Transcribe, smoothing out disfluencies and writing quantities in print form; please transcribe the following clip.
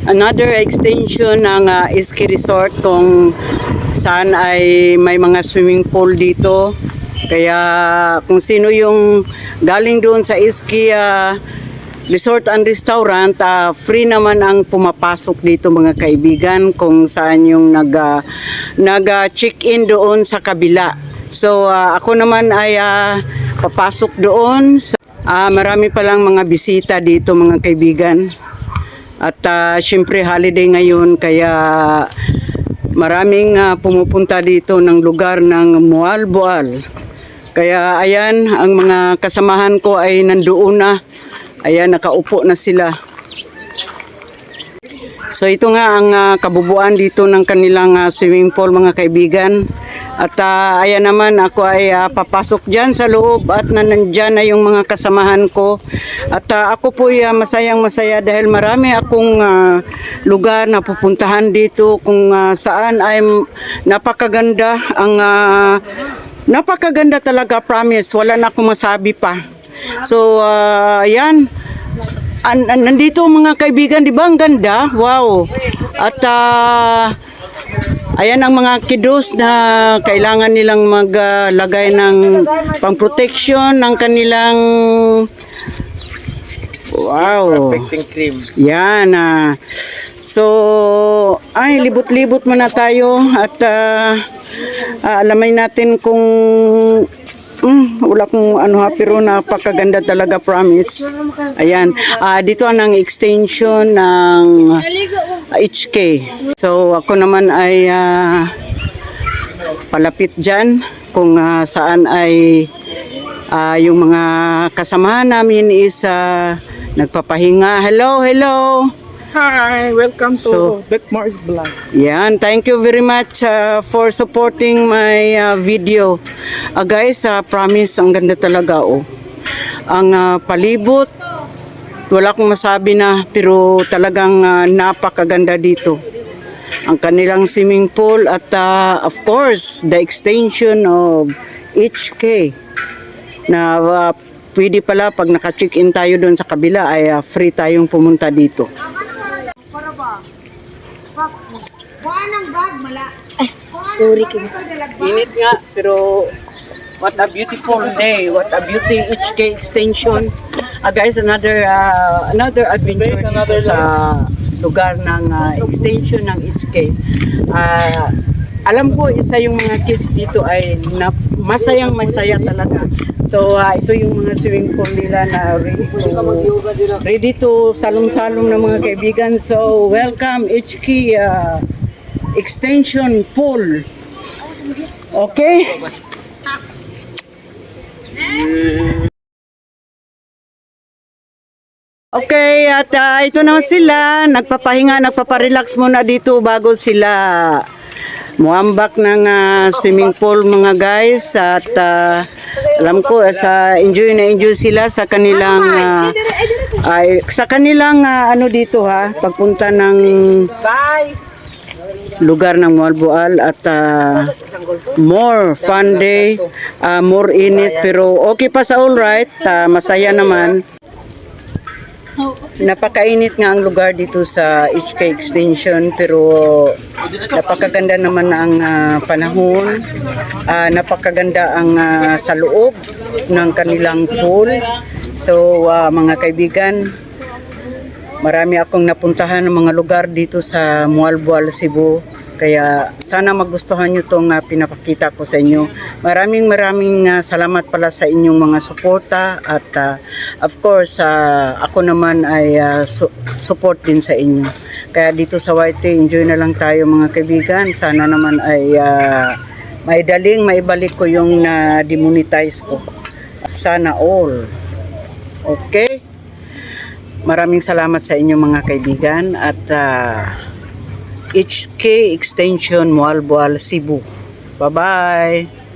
another extension ng Ski Resort kung saan ay may mga swimming pool dito. Kaya kung sino yung galing doon sa Ski Resort and Restaurant, free naman ang pumapasok dito mga kaibigan kung saan yung nag-check-in doon sa kabila. So ako naman ay papasok doon. Marami palang mga bisita dito mga kaibigan. At syempre holiday ngayon kaya maraming pumupunta dito ng lugar ng Moalboal. Kaya ayan, ang mga kasamahan ko ay nandoon na. Ayan, nakaupo na sila. So ito nga ang kabubuan dito ng kanilang swimming pool mga kaibigan. At ayan naman ako ay papasok dyan sa loob at nandyan na yung mga kasamahan ko. At ako po ay masayang masaya dahil marami akong lugar na pupuntahan dito kung saan ay napakaganda. Napakaganda talaga, promise. Wala na akong masabi pa. So ayan. Nandito mga kaibigan, di ba ang ganda? Wow. At ayan ang mga kiddos na kailangan nilang maglagay ng pang-protection ng kanilang perfecting cream. Yan. So, ay libot-libot muna tayo at alamay natin kung wala kong pero napakaganda talaga, promise. Ayan. Dito ang extension ng HK. So ako naman ay palapit dyan kung saan ay yung mga kasamahan namin is nagpapahinga. Hello, hello. Hi, welcome to Becmar's Vlog. Yan, thank you very much for supporting my video. Guys, promise, ang ganda talaga ang palibot. Wala akong masabi na, pero talagang napakaganda dito. Ang kanilang swimming pool at of course, the extension of HK na pwede pala pag naka-check-in tayo doon sa kabila ay free tayong pumunta dito. Sorry ka. Init nga, pero what a beautiful day, what a beauty HK extension. Guys, another adventure dito sa lugar ng extension ng HK. Alam ko isa yung mga kids dito ay masayang masaya talaga. So ito yung mga swimming pool nila na ready to salong-salong ng mga kaibigan. So welcome HK extension pool. Okay? Okay, at ito naman sila, nagpapahinga, nagpaparelax muna dito bago sila muambak ng swimming pool mga guys. At alam ko enjoy na enjoy sila sa kanilang ano dito pagpunta ng lugar ng Moalboal at more fun day, more init pero okay pa sa all right, masaya naman. Napakainit nga ang lugar dito sa HK Extension pero napakaganda naman ang panahon. Napakaganda ang sa loob ng kanilang pool. So mga kaibigan, marami akong napuntahan ng mga lugar dito sa Moalboal, Cebu. Kaya sana magustuhan nyo itong pinapakita ko sa inyo. Maraming salamat pala sa inyong mga suporta. At of course, ako naman ay support din sa inyo. Kaya dito sa YT, enjoy na lang tayo mga kaibigan. Sana naman ay maibalik ko yung na-demonetize ko. Sana all. Okay? Maraming salamat sa inyo mga kaibigan at HK Extension Moalboal, Cebu. Bye-bye!